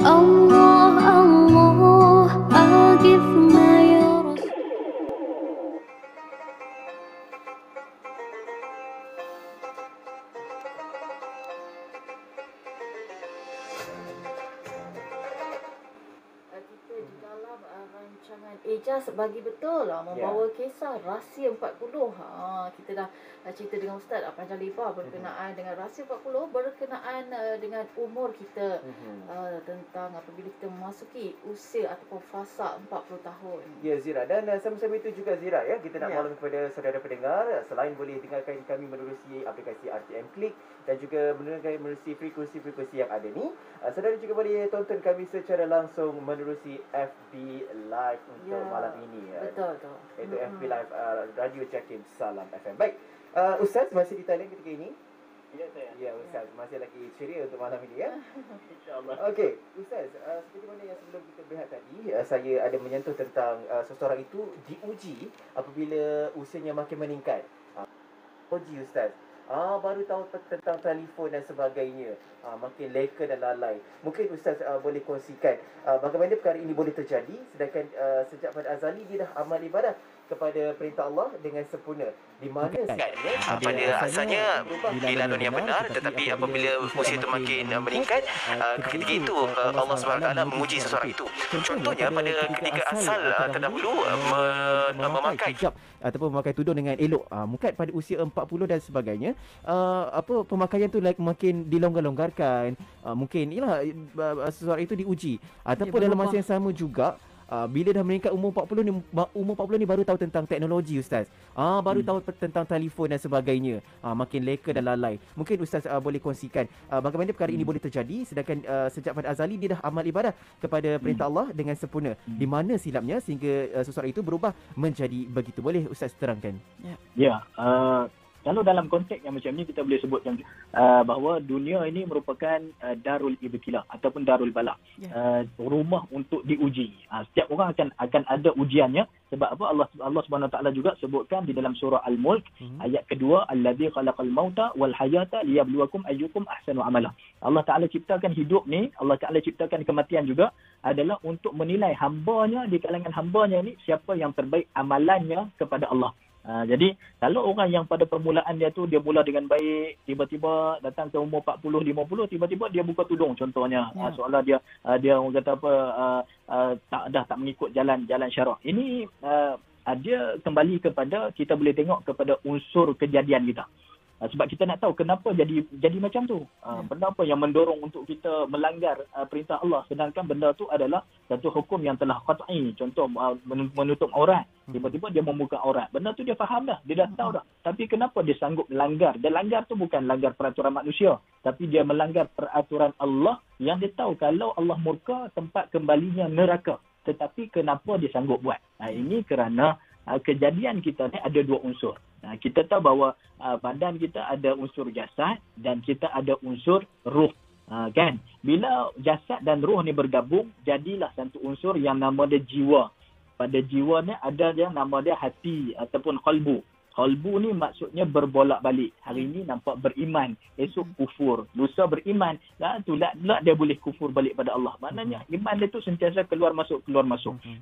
الله الله أغثنا يا رسول. Kita di dalam rancangan Ijaz bagi betul membawa kisah Rahsia 40. Kita dah cerita dengan Ustaz Panjang Lebar berkenaan dengan Rahsia 40, berkenaan dengan umur kita, tentang apabila kita memasuki usia ataupun fasa 40 tahun. Ya Zira, dan sama-sama itu juga Zira ya, kita nak maklum kepada saudara pendengar, selain boleh dengarkan kami menerusi aplikasi RTM Klik dan juga menerusi frekuensi-frekuensi yang ada ni, saudara juga boleh tonton kami secara langsung menerusi FB Live untuk malam ini. Betul tu. Itu FB Live Radio Jakim Salam FM. Baik, Ustaz masih di talian ketika ini? Ya, saya. Ya Ustaz, masih lagi ceria untuk malam ini ya. InsyaAllah. Okey, Ustaz, seperti mana yang sebelum kita berehat tadi, saya ada menyentuh tentang seseorang itu diuji apabila usianya makin meningkat. Uji Ustaz. Baru tahu tentang telefon dan sebagainya. Makin leka dan lalai. Mungkin Ustaz boleh kongsikan bagaimana perkara ini boleh terjadi sedangkan sejak pada azali dia dah amal ibadah kepada perintah Allah dengan sempurna. Di mana pada asalnya dilalui yang benar, tetapi apabila usia itu makin meningkat, ketika itu Allah SWT menguji seseorang itu. Contohnya pada ketika asal terdahulu memakai hijab ataupun memakai tudung dengan elok, mungkin pada usia 40 dan sebagainya, pemakaian tu makin dilonggar-longgarkan. Mungkin ialah seseorang itu diuji ataupun dalam masa yang sama juga, bila dah meningkat umur 40 ni baru tahu tentang teknologi Ustaz. Baru tahu tentang telefon dan sebagainya. Makin leka dan lalai. Mungkin Ustaz boleh kongsikan bagaimana perkara ini boleh terjadi sedangkan sejak pada azali dia dah amal ibadah kepada perintah Allah dengan sempurna. Di mana silapnya sehingga seseorang itu berubah menjadi begitu. Boleh Ustaz terangkan? Ya, kalau dalam konteks yang macam ni kita boleh sebutkan bahawa dunia ini merupakan darul ibtila ataupun darul bala, rumah untuk diuji. Setiap orang akan ada ujiannya. Sebab apa? Allah Subhanahu Wa Taala juga sebutkan di dalam surah Al-Mulk ayat kedua, allazi khalaqal mauta wal hayata liyabluwakum ayyukum ahsanu amala. Allah Taala ciptakan hidup ni, Allah Taala ciptakan kematian juga adalah untuk menilai hambanya, di kalangan hambanya ni siapa yang terbaik amalannya kepada Allah. Jadi kalau orang yang pada permulaan dia tu dia mula dengan baik, tiba-tiba datang ke umur 40 50 tiba-tiba dia buka tudung contohnya, seolah dia orang kata apa, tak mengikut jalan syarak. Ini dia kembali kepada, kita boleh tengok kepada unsur kejadian kita. Sebab kita nak tahu kenapa jadi macam tu. Benda apa yang mendorong untuk kita melanggar perintah Allah, sedangkan benda tu adalah satu hukum yang telah qat'i. Contoh menutup aurat, tiba-tiba dia membuka aurat. Benda tu dia faham dah, dia dah tahu dah. Tapi kenapa dia sanggup melanggar? Dia langgar tu bukan langgar peraturan manusia, tapi dia melanggar peraturan Allah yang dia tahu kalau Allah murka tempat kembalinya neraka. Tetapi kenapa dia sanggup buat? Ini kerana kejadian kita ni ada dua unsur. Kita tahu bahawa badan kita ada unsur jasad dan kita ada unsur ruh. Kan? Bila jasad dan ruh ni bergabung, jadilah satu unsur yang nama dia jiwa. Pada jiwa ni ada yang nama dia hati ataupun qalbu. Qalbu ni maksudnya berbolak-balik. Hari ini nampak beriman, esok kufur. Lusa beriman, itulah dia boleh kufur balik pada Allah. Maknanya iman dia tu sentiasa keluar masuk.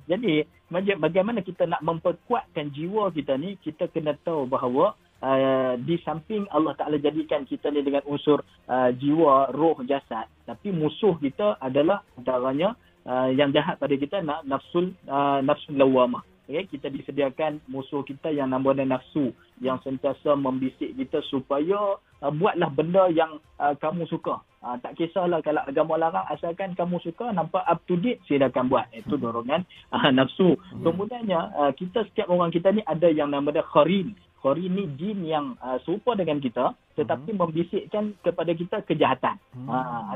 Jadi bagaimana kita nak memperkuatkan jiwa kita ni, kita kena tahu bahawa di samping Allah Ta'ala jadikan kita ni dengan unsur jiwa, roh, jasad, tapi musuh kita adalah antaranya yang jahat pada kita nafsul lawamah. Kita disediakan musuh kita yang namanya nafsu, yang sentiasa membisik kita supaya buatlah benda yang kamu suka. Tak kisahlah kalau agama larang, asalkan kamu suka, nampak up to date, silakan buat. Itu dorongan nafsu. Kemudiannya setiap orang kita ni ada yang namanya qarin. Qarin ni jin yang serupa dengan kita tetapi membisikkan kepada kita kejahatan.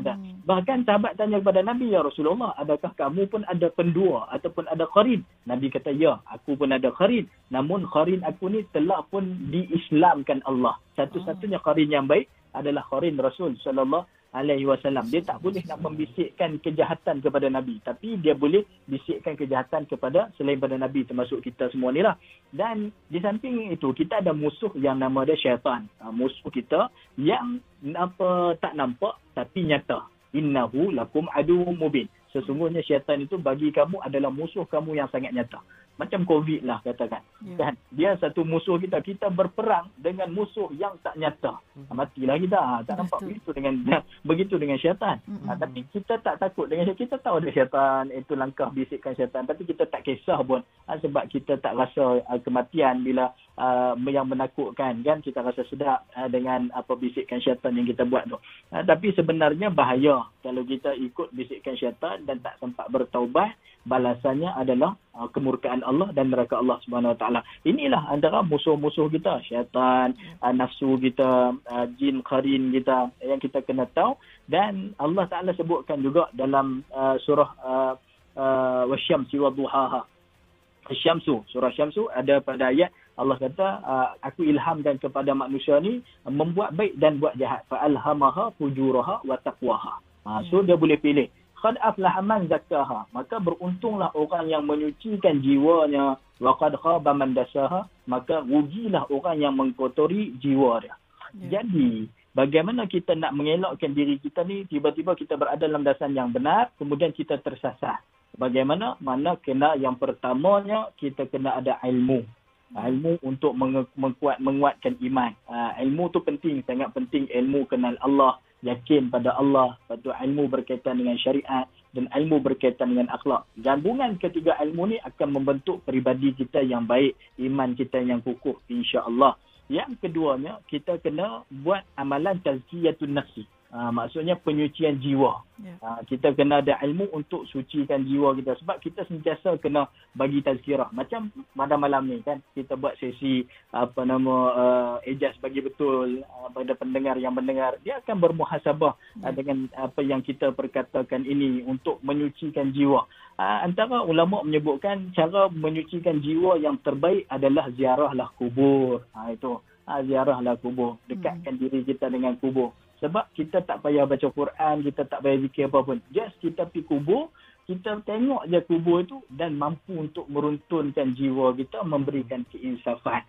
Ada. Bahkan sahabat tanya kepada Nabi, ya Rasulullah, adakah kamu pun ada pendua ataupun ada qarin? Nabi kata, ya, aku pun ada qarin. Namun qarin aku ni telah pun diislamkan Allah. Satu-satunya qarin yang baik adalah qarin Rasul sallallahu alaihi wasallam. Dia tak boleh nak membisikkan kejahatan kepada Nabi, tapi dia boleh bisikkan kejahatan kepada selain pada Nabi, termasuk kita semua ni lah. Dan di samping itu kita ada musuh yang nama dia syaitan. Musuh kita yang tak nampak tapi nyata. Innahu lakum aduwwum mubin. Sesungguhnya syaitan itu bagi kamu adalah musuh kamu yang sangat nyata. Macam COVID lah katakan. Kan? Dia satu musuh kita. Kita berperang dengan musuh yang tak nyata. Matilah kita. Tak nampak begitu dengan syaitan. Tapi kita tak takut dengan syaitan. Kita tahu ada syaitan. Itu langkah bisikan syaitan. Tapi kita tak kisah pun. Sebab kita tak rasa kematian bila yang menakutkan. Kan? Kita rasa sedap dengan apa bisikan syaitan yang kita buat tu. Tapi sebenarnya bahaya kalau kita ikut bisikan syaitan dan tak sempat bertaubat. Balasannya adalah kemurkaan Allah dan neraka Allah Subhanahu Wa Taala. Inilah antara musuh-musuh kita, syaitan, nafsu kita, jin qarin kita yang kita kena tahu. Dan Allah Taala sebutkan juga dalam surah wasyamsi wadduhaha. Syamsu, surah Syamsu ada pada ayat Allah kata aku ilhamkan kepada manusia ni membuat baik dan buat jahat. Fa alhamaha fujuraha wa taqwaha. So dia boleh pilih. Qad aflaha man zakkaha, maka beruntunglah orang yang menyucikan jiwanya. Wa qad khaba man dasaha, maka rugilah orang yang mengkotori jiwa dia. Jadi bagaimana kita nak mengelakkan diri kita ni tiba-tiba kita berada dalam dasar yang benar kemudian kita tersasar. Bagaimana? Mana kena yang pertamanya kita kena ada ilmu. Ilmu untuk menguatkan iman. Ilmu tu penting, sangat penting. Ilmu kenal Allah, yakin pada Allah, lepas ilmu berkaitan dengan syariat dan ilmu berkaitan dengan akhlak. Gabungan ketiga ilmu ni akan membentuk peribadi kita yang baik, iman kita yang kukuh insya-Allah. Yang keduanya, kita kena buat amalan tazkiyatun nafsi. Maksudnya penyucian jiwa. Kita kena ada ilmu untuk sucikan jiwa kita. Sebab kita sentiasa kena bagi tazkirah. Macam pada malam ni kan, kita buat sesi ijaz bagi betul pada pendengar yang mendengar. Dia akan bermuhasabah dengan apa yang kita perkatakan ini untuk menyucikan jiwa. Antara ulama menyebutkan cara menyucikan jiwa yang terbaik adalah ziarahlah kubur. Itu ziarahlah kubur. Dekatkan diri kita dengan kubur. Sebab kita tak payah baca Quran, kita tak payah zikir apa pun. Just kita pergi kubur, kita tengok je kubur itu dan mampu untuk meruntunkan jiwa kita, memberikan keinsafan.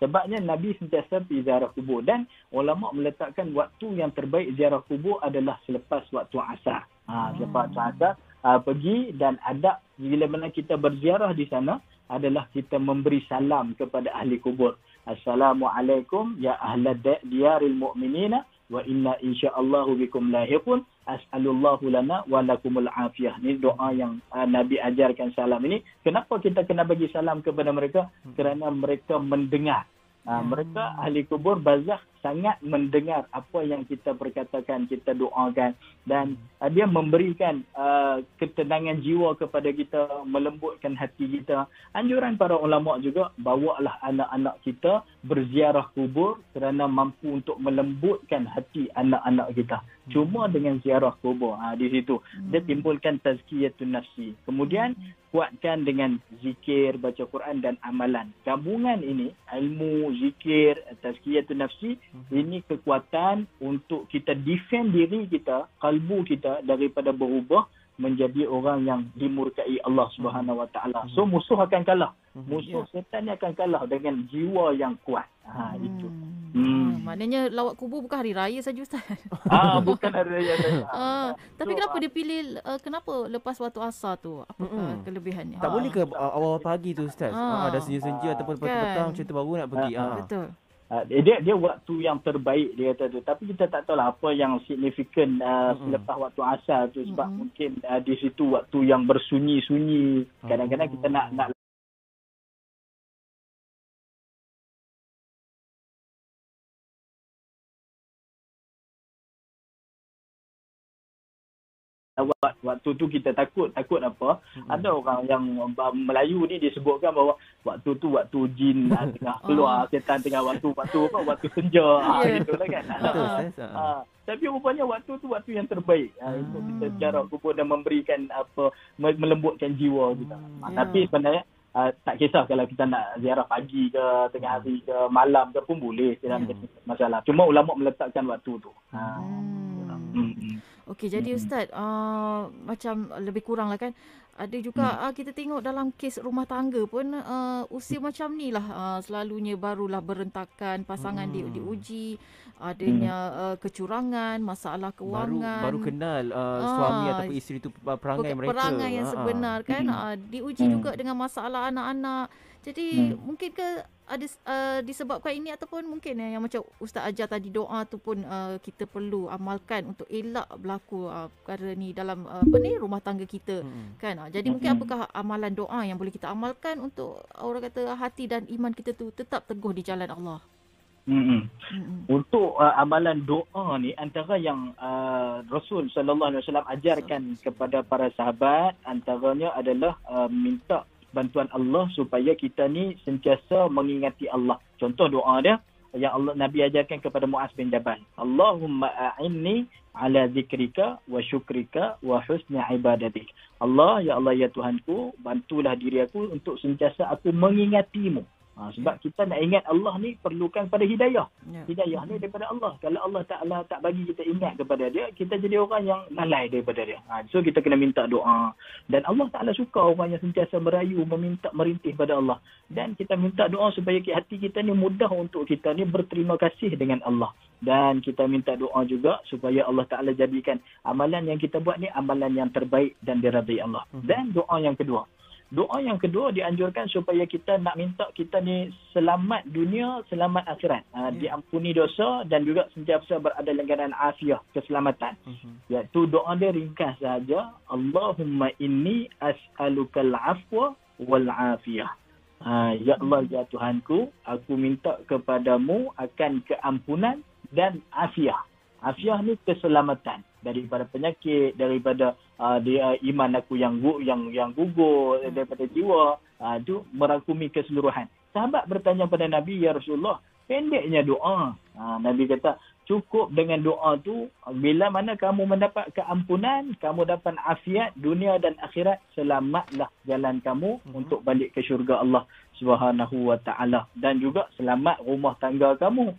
Sebabnya Nabi sentiasa pergi ziarah kubur. Dan ulama meletakkan waktu yang terbaik ziarah kubur adalah selepas waktu asar. Selepas waktu asar, pergi dan adab bila mana kita berziarah di sana adalah kita memberi salam kepada ahli kubur. Assalamualaikum ya ahlad diyaril mu'minina wa inna insyaallahu bikum lahiqun as'alullahu lana wa lakumul afiyah. Ini doa yang Nabi ajarkan salam ini. Kenapa kita kena bagi salam kepada mereka? Kerana mereka mendengar. Mereka ahli kubur barzakh sangat mendengar apa yang kita perkatakan, kita doakan dan dia memberikan ketenangan jiwa kepada kita, melembutkan hati kita. Anjuran para ulama juga, bawalah anak-anak kita berziarah kubur kerana mampu untuk melembutkan hati anak-anak kita. Cuma dengan ziarah kubur. Di situ dia timbulkan tazkiyatun nafsi. Kemudian kuatkan dengan zikir, baca Quran dan amalan. Gabungan ini, ilmu, zikir, tazkiyatun nafsi, ini kekuatan untuk kita defend diri kita, kalbu kita daripada berubah menjadi orang yang dimurkai Allah Subhanahu Wa Taala. So musuh akan kalah. Musuh setan ni akan kalah dengan jiwa yang kuat. Itu. Maknanya lawat kubur bukan hari raya saja Ustaz. Bukan hari raya saja. Tapi kenapa dia pilih kenapa lepas waktu asar tu? Apakah kelebihannya? Tak boleh ke awal pagi tu Ustaz? Dah senja-senja ataupun petang macam tu baru nak pergi. Betul. Dia waktu yang terbaik dia kata tu. Tapi kita tak tahulah apa yang signifikan selepas waktu asar tu. Sebab mungkin di situ waktu yang bersunyi-sunyi. Kadang-kadang kita nak waktu tu kita takut apa? Ada orang yang Melayu ni disebutkan bahawa waktu tu waktu jin tengah keluar, setan tengah waktu senja gitulah kan. Tapi rupanya waktu tu waktu yang terbaik untuk kita ziarah kubur dan memberikan melembutkan jiwa kita. Tapi sebenarnya tak kisah kalau kita nak ziarah pagi ke, tengah hari ke, malam ke pun boleh, tidak ada masalah. Cuma ulama meletakkan waktu tu. Okey, jadi Ustaz, macam lebih kurang lah kan. Ada juga kita tengok dalam kes rumah tangga pun usia macam ni lah selalunya barulah berentakan, pasangan diuji, adanya kecurangan, masalah kewangan. Baru kenal suami ataupun isteri tu perangai mereka. Perangai yang sebenar kan. Diuji juga dengan masalah anak-anak. Jadi mungkin ke ada disebabkan ini ataupun mungkin yang macam Ustaz ajar tadi doa tu pun kita perlu amalkan untuk elak berlaku perkara ni dalam rumah tangga kita kan. Jadi mungkin apakah amalan doa yang boleh kita amalkan untuk orang kata hati dan iman kita tu tetap teguh di jalan Allah. Untuk amalan doa ni antara yang Rasul sallallahu alaihi wasallam ajarkan kepada para sahabat, antaranya adalah minta bantuan Allah supaya kita ni sentiasa mengingati Allah. Contoh doa dia yang Allah Nabi ajarkan kepada Muaz bin Jabal. Allahumma a'inni ala zikrika wa syukrika wa husni ibadatik. Allah, ya Allah, ya Tuhanku, bantulah diri aku untuk sentiasa aku mengingatimu. Sebab kita nak ingat Allah ni perlukan pada hidayah. Hidayah ni daripada Allah. Kalau Allah Ta'ala tak bagi kita ingat kepada dia, kita jadi orang yang lalai daripada dia. So kita kena minta doa. Dan Allah Ta'ala suka orang yang sentiasa merayu, meminta, merintih pada Allah. Dan kita minta doa supaya hati kita ni mudah untuk kita ni berterima kasih dengan Allah. Dan kita minta doa juga supaya Allah Ta'ala jadikan amalan yang kita buat ni amalan yang terbaik dan diradai Allah. Dan doa yang kedua. Doa yang kedua dianjurkan supaya kita nak minta kita ni selamat dunia, selamat akhirat. Diampuni dosa dan juga sentiasa berada dalam keadaan afiah, keselamatan. Iaitu doa dia ringkas saja. Allahumma inni as'alukal afwa wal afiyah. Ya Allah, ya Tuhanku, aku minta kepadamu akan keampunan dan afiah. Afiah ni keselamatan daripada penyakit, daripada iman aku yang gugur, daripada jiwa, itu merangkumi keseluruhan. Sahabat bertanya pada Nabi, ya Rasulullah, pendeknya doa. Nabi kata, cukup dengan doa tu, bila mana kamu mendapat keampunan, kamu dapat afiat dunia dan akhirat, selamatlah jalan kamu untuk balik ke syurga Allah Subhanahu wa Ta'ala. Dan juga selamat rumah tangga kamu.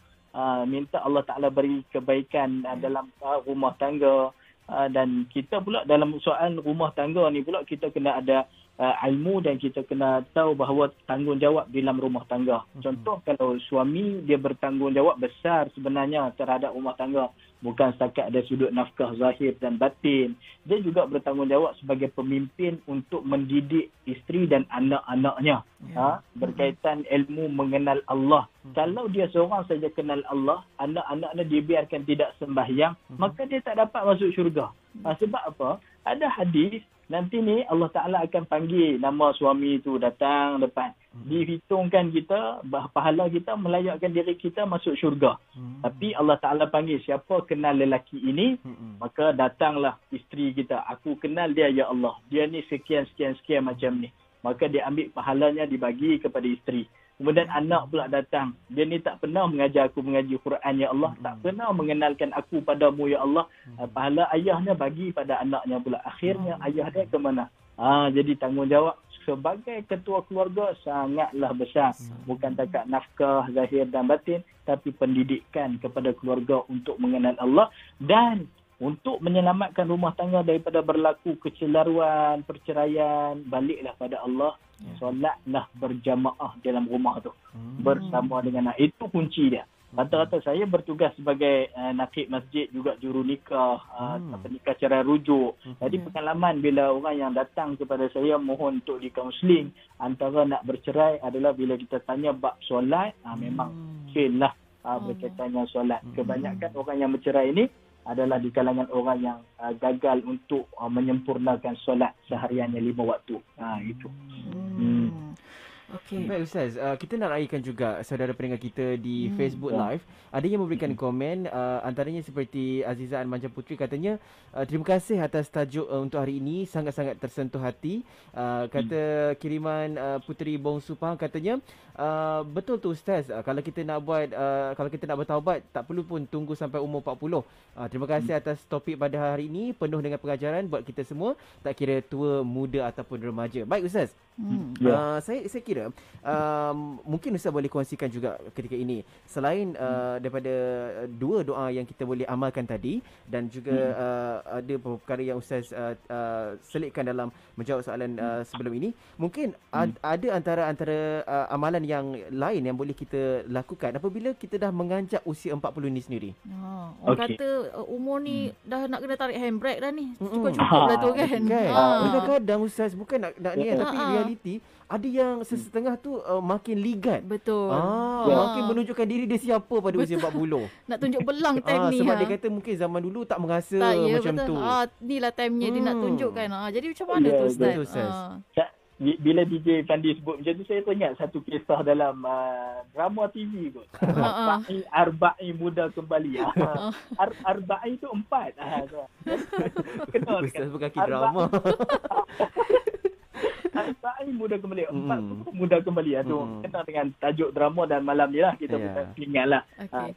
Minta Allah Ta'ala beri kebaikan dalam rumah tangga. Dan kita pula dalam soal rumah tangga ni pula kita kena ada ilmu dan kita kena tahu bahawa tanggungjawab dalam rumah tangga. Contoh kalau suami dia bertanggungjawab besar sebenarnya terhadap rumah tangga. Bukan setakat ada sudut nafkah zahir dan batin. Dia juga bertanggungjawab sebagai pemimpin untuk mendidik isteri dan anak-anaknya. Berkaitan ilmu mengenal Allah. Kalau dia seorang saja kenal Allah, anak-anaknya dibiarkan tidak sembahyang, maka dia tak dapat masuk syurga. Sebab apa? Ada hadis, nanti ni Allah Ta'ala akan panggil nama suami itu datang depan. Dihitungkan kita, pahala kita melayakkan diri kita masuk syurga. Tapi Allah Ta'ala panggil, siapa kenal lelaki ini, maka datanglah isteri kita. Aku kenal dia, ya Allah. Dia ni sekian macam ni. Maka dia ambil pahalanya dibagi kepada isteri. Kemudian anak pula datang. Dia ni tak pernah mengajar aku mengaji Quran, ya Allah. Tak pernah mengenalkan aku padamu, ya Allah. Pahala ayahnya bagi pada anaknya pula. Akhirnya ayah dia ke mana? Jadi tanggungjawab sebagai ketua keluarga sangatlah besar. Bukan takat nafkah, zahir dan batin. Tapi pendidikan kepada keluarga untuk mengenal Allah. Dan untuk menyelamatkan rumah tangga daripada berlaku kecelaruan, perceraian, baliklah pada Allah. Solatlah berjamaah dalam rumah tu. Bersama dengan anak. Itu kunci dia. Rata-rata saya bertugas sebagai nakib masjid, juga juru nikah, nikah cerai rujuk. Jadi pengalaman bila orang yang datang kepada saya mohon untuk di-counselling, antara nak bercerai adalah bila kita tanya bab solat, memang fail lah berkaitan dengan solat. Kebanyakan orang yang bercerai ini adalah di kalangan orang yang gagal untuk menyempurnakan solat sehariannya 5 waktu. Itu. Okay. Baik Ustaz, kita nak raikan juga saudara pendengar kita di Facebook Live. Ada yang memberikan komen, antaranya seperti Azizah Manja Putri katanya, terima kasih atas tajuk untuk hari ini, sangat-sangat tersentuh hati. Kata kiriman Puteri Bongsu Pahang katanya, betul tu Ustaz, kalau kita nak buat, kalau kita nak bertaubat, tak perlu pun tunggu sampai umur 40. Terima kasih atas topik pada hari ini, penuh dengan pengajaran buat kita semua, tak kira tua, muda ataupun remaja. Baik Ustaz, saya kira kira mungkin Ustaz boleh kongsikan juga ketika ini, selain daripada dua doa yang kita boleh amalkan tadi, dan juga ada perkara yang Ustaz selitkan dalam menjawab soalan sebelum ini, mungkin ada antara amalan yang lain yang boleh kita lakukan apabila kita dah menganjak usia 40 ni sendiri. Orang kata umur ni dah nak kena tarik handbrake dah ni. Cukup lah tu kan. Kadang-kadang Ustaz bukan nak ni kan, tapi realiti ada yang sesetengah tu makin ligat. Betul. Makin menunjukkan diri dia siapa pada usia 40. Nak tunjuk belang time ni. Sebab dia kata mungkin zaman dulu tak merasa macam betul. tu. Inilah time-nya dia nak tunjukkan. Jadi macam mana tu Ustaz? Betul, Ustaz. Bila DJ Fandi sebut macam tu, saya teringat satu kisah dalam drama TV kot. Arba'i muda kembali. Arba'i tu 4. Kenal Ustaz berkaki drama. Arba'i muda kembali. 4 muda kembali. Tu kenal dengan tajuk drama dan malam ni lah kita ingat lah.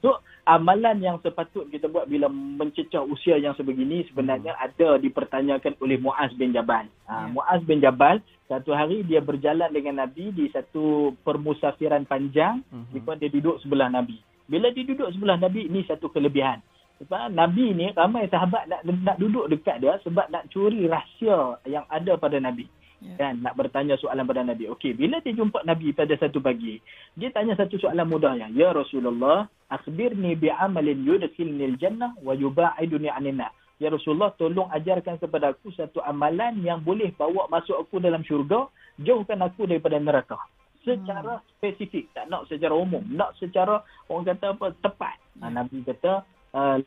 So amalan yang sepatut kita buat bila mencecah usia yang sebegini sebenarnya ada dipertanyakan oleh Muaz bin Jabal. Muaz bin Jabal satu hari dia berjalan dengan Nabi di satu permusafiran panjang, di mana dia duduk sebelah Nabi. Bila dia duduk sebelah Nabi, ini satu kelebihan. Sebab Nabi ni ramai sahabat nak duduk dekat dia sebab nak curi rahsia yang ada pada Nabi. Kan, nak bertanya soalan pada Nabi. Okey, bila dia jumpa Nabi pada satu pagi, dia tanya satu soalan mudahnya. Ya Rasulullah, akhbirni bi'amalin yudkhilnil jannah wa yuba'iduni 'anil nar. Ya Rasulullah, tolong ajarkan kepada aku satu amalan yang boleh bawa masuk aku dalam syurga, jauhkan aku daripada neraka. Secara spesifik, tak nak secara umum, nak secara orang kata apa, tepat. Nabi kata,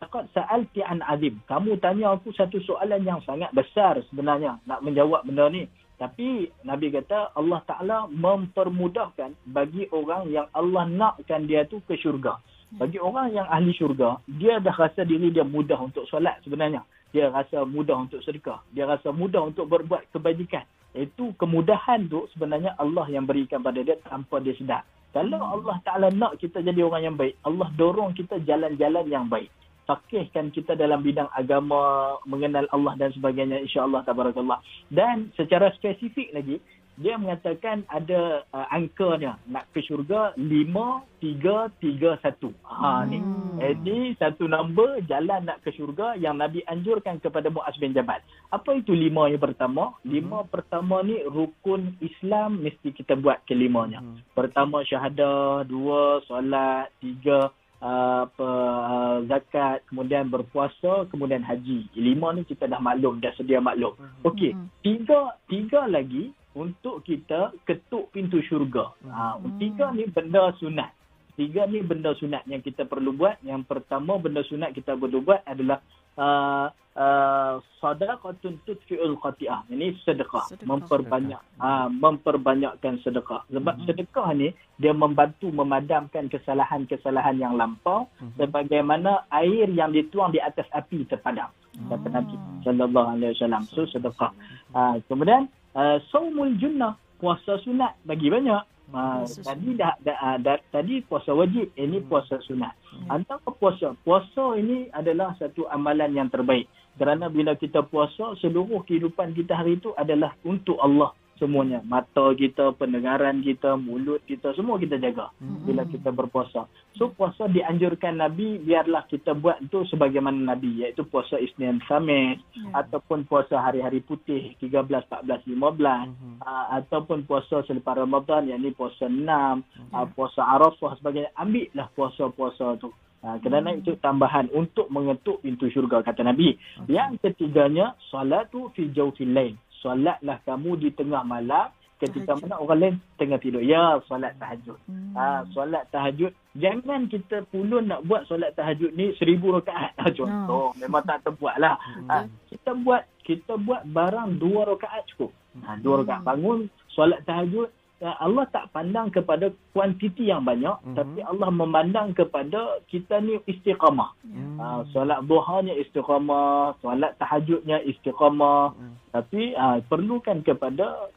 laqad sa'alti an azim. Kamu tanya aku satu soalan yang sangat besar sebenarnya nak menjawab benda ni. Tapi Nabi kata Allah Ta'ala mempermudahkan bagi orang yang Allah nakkan dia tu ke syurga. Bagi orang yang ahli syurga, dia dah rasa diri dia mudah untuk solat sebenarnya. Dia rasa mudah untuk sedekah. Dia rasa mudah untuk berbuat kebajikan. Itu kemudahan tu sebenarnya Allah yang berikan pada dia tanpa dia sedar. Kalau Allah Ta'ala nak kita jadi orang yang baik, Allah dorong kita jalan-jalan yang baik. Fakihkan kita dalam bidang agama, mengenal Allah dan sebagainya, insya-Allah tabarakallah. Dan secara spesifik lagi, dia mengatakan ada angkanya nak ke syurga 5331. Ni. Ini satu nombor jalan nak ke syurga yang Nabi anjurkan kepada Muaz bin Jabal. Apa itu 5 yang pertama? 5 pertama ni rukun Islam mesti kita buat kelimanya. Pertama syahadah, 2 solat, 3 zakat, kemudian berpuasa, kemudian haji. 5 ni kita dah maklum, dah sedia maklum. Okey, 3 lagi untuk kita ketuk pintu syurga. 3 ni benda sunat. 3 ni benda sunat yang kita perlu buat. Yang pertama benda sunat kita perlu buat adalah sadaqatun tudfi'ul khati'ah. Ini sedekah. Memperbanyakkan sedekah. Sebab sedekah ni dia membantu memadamkan kesalahan-kesalahan yang lampau sebagaimana air yang dituang di atas api terpadam. Kata Nabi sallallahu alaihi wasallam. So sedekah. Kemudian saumul junnah, puasa sunat bagi banyak. Tadi puasa wajib, ini puasa sunat. Antara puasa ini adalah satu amalan yang terbaik. Kerana bila kita puasa, seluruh kehidupan kita hari itu adalah untuk Allah semuanya. Mata kita, pendengaran kita, mulut kita, semua kita jaga bila kita berpuasa. So puasa dianjurkan Nabi, biarlah kita buat itu sebagaimana Nabi, iaitu puasa Isnin Khamis, ataupun puasa hari-hari putih 13, 14, 15, ataupun puasa selepas Ramadan, yakni puasa 6, puasa Arafah sebagainya. Ambillah puasa-puasa tu. Kerana itu tambahan untuk mengetuk pintu syurga, kata Nabi. Yang ketiganya, salatu fi jawfil lail. Solatlah kamu di tengah malam ketika mana orang lain tengah tidur. Ya, solat tahajud. Solat tahajud. Jangan kita pulun nak buat solat tahajud ni 1000 rakaat. Contoh, memang tak terbuat lah. Kita buat barang 2 rakaat cukup. 2 rakaat bangun, solat tahajud. Allah tak pandang kepada kuantiti yang banyak, tapi Allah memandang kepada kita ni istiqamah. Solat duhanya istiqamah, solat tahajudnya istiqamah. Tapi perlukan kepada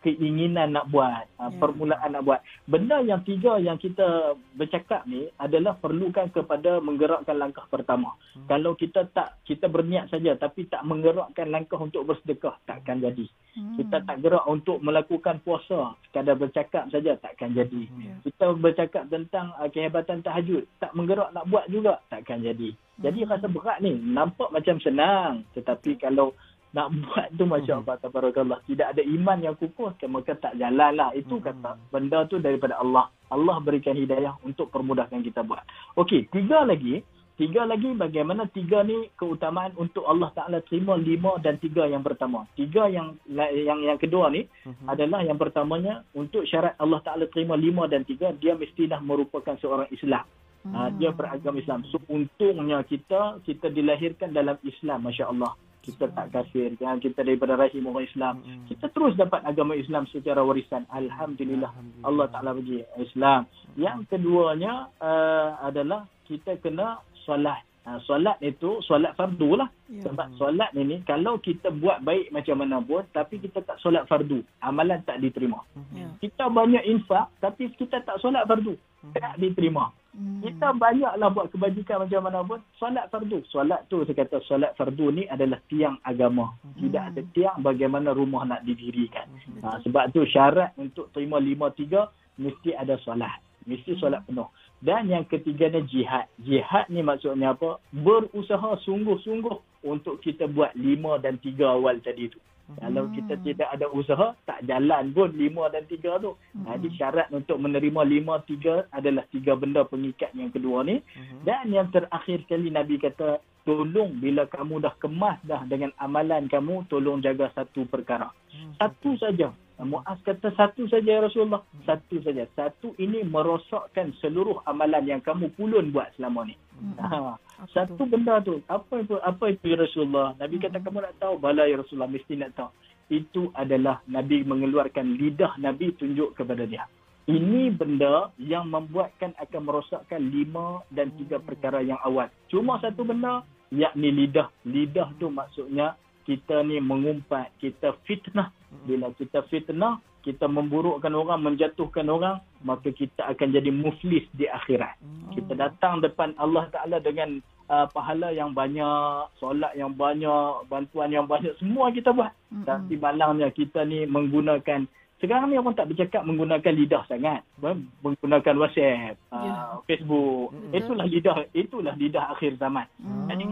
keinginan nak buat, permulaan nak buat. Benda yang tiga yang kita bercakap ni adalah perlukan kepada menggerakkan langkah pertama. Kalau kita berniat saja tapi tak menggerakkan langkah untuk bersedekah, takkan jadi. Kita tak gerak untuk melakukan puasa, sekadar bercakap saja, takkan jadi. Kita bercakap tentang kehebatan tahajud, tak menggerak nak buat juga, takkan jadi. Jadi rasa berat ni, nampak macam senang, tetapi kalau nak buat tu Masya Allah, tabarakallah, tidak ada iman yang kukuh, maka tak jalan lah. Itu kata benda tu daripada Allah. Allah berikan hidayah untuk permudahkan kita buat. Okey, tiga lagi bagaimana tiga ni keutamaan untuk Allah Ta'ala terima 5 dan 3 yang pertama. Tiga yang kedua ni adalah yang pertamanya, untuk syarat Allah Ta'ala terima 5 dan 3, dia mestilah merupakan seorang Islam. Dia beragama Islam. So untungnya kita dilahirkan dalam Islam, Masya Allah. Kita tak kafir, kita daripada rahim orang Islam. Kita terus dapat agama Islam secara warisan. Alhamdulillah. Allah Ta'ala bagi Islam. Yang keduanya adalah kita kena solat. Solat itu solat fardu lah. Sebab solat ini kalau kita buat baik macam mana pun tapi kita tak solat fardu, amalan tak diterima. Kita banyak infak tapi kita tak solat fardu, tak diterima. Kita banyaklah buat kebajikan macam mana pun, solat fardu. Solat tu saya kata solat fardu ni adalah tiang agama. Tidak ada tiang bagaimana rumah nak didirikan. Sebab tu syarat untuk terima 5-3 mesti ada solat. Mesti solat penuh. Dan yang ketiganya jihad. Jihad ni maksudnya apa? Berusaha sungguh-sungguh untuk kita buat 5 dan 3 awal tadi tu. Kalau kita tidak ada usaha, tak jalan pun 5 dan 3 tu. Jadi syarat untuk menerima 5-3 adalah 3 benda pengikat yang kedua ni. Dan yang terakhir sekali Nabi kata, tolong bila kamu dah kemas dah dengan amalan kamu, tolong jaga satu perkara. Satu saja. Muaz kata satu saja ya Rasulullah. Satu saja. Satu ini merosakkan seluruh amalan yang kamu pulun buat selama ni. Satu benda tu. Apa itu ya Rasulullah? Nabi kata kamu nak tahu? Bala ya Rasulullah, mesti nak tahu. Itu adalah Nabi mengeluarkan lidah Nabi tunjuk kepada dia. Ini benda yang membuatkan akan merosakkan 5 dan 3 perkara yang awal. Cuma satu benda, yakni lidah. Lidah tu maksudnya kita ni mengumpat, kita fitnah. Bila kita fitnah, kita memburukkan orang, menjatuhkan orang, maka kita akan jadi muflis di akhirat. Kita datang depan Allah Ta'ala dengan pahala yang banyak, solat yang banyak, bantuan yang banyak, semua kita buat. Tapi malangnya kita ni menggunakan, sekarang ni orang tak bercakap menggunakan lidah sangat. Menggunakan WhatsApp, Facebook. Itulah lidah akhir zaman. Jadi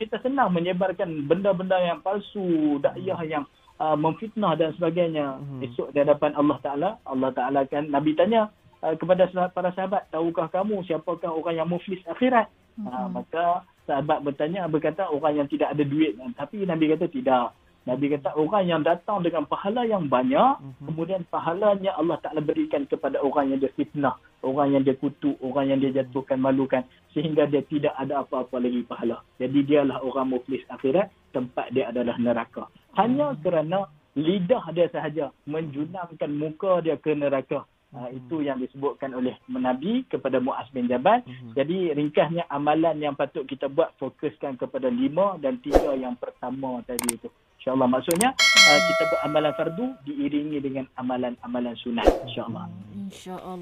kita senang menyebarkan benda-benda yang palsu, dakwah yang memfitnah dan sebagainya. Esok di hadapan Allah Ta'ala kan, Nabi tanya kepada para sahabat, tahukah kamu siapakah orang yang muflis akhirat? Maka sahabat berkata orang yang tidak ada duit. Tapi Nabi kata tidak. Nabi kata orang yang datang dengan pahala yang banyak, kemudian pahalanya Allah Ta'ala berikan kepada orang yang dia fitnah, orang yang dia kutuk, orang yang dia jatuhkan, malukan, sehingga dia tidak ada apa-apa lagi pahala. Jadi dialah orang muflis akhirat, tempat dia adalah neraka. Hanya kerana lidah dia sahaja menjunamkan muka dia ke neraka. Itu yang disebutkan oleh Nabi kepada Muaz bin Jabal. Jadi ringkasnya amalan yang patut kita buat, fokuskan kepada 5 dan 3 yang pertama tadi itu. InsyaAllah maksudnya kita buat amalan fardu diiringi dengan amalan-amalan sunat. InsyaAllah. InsyaAllah.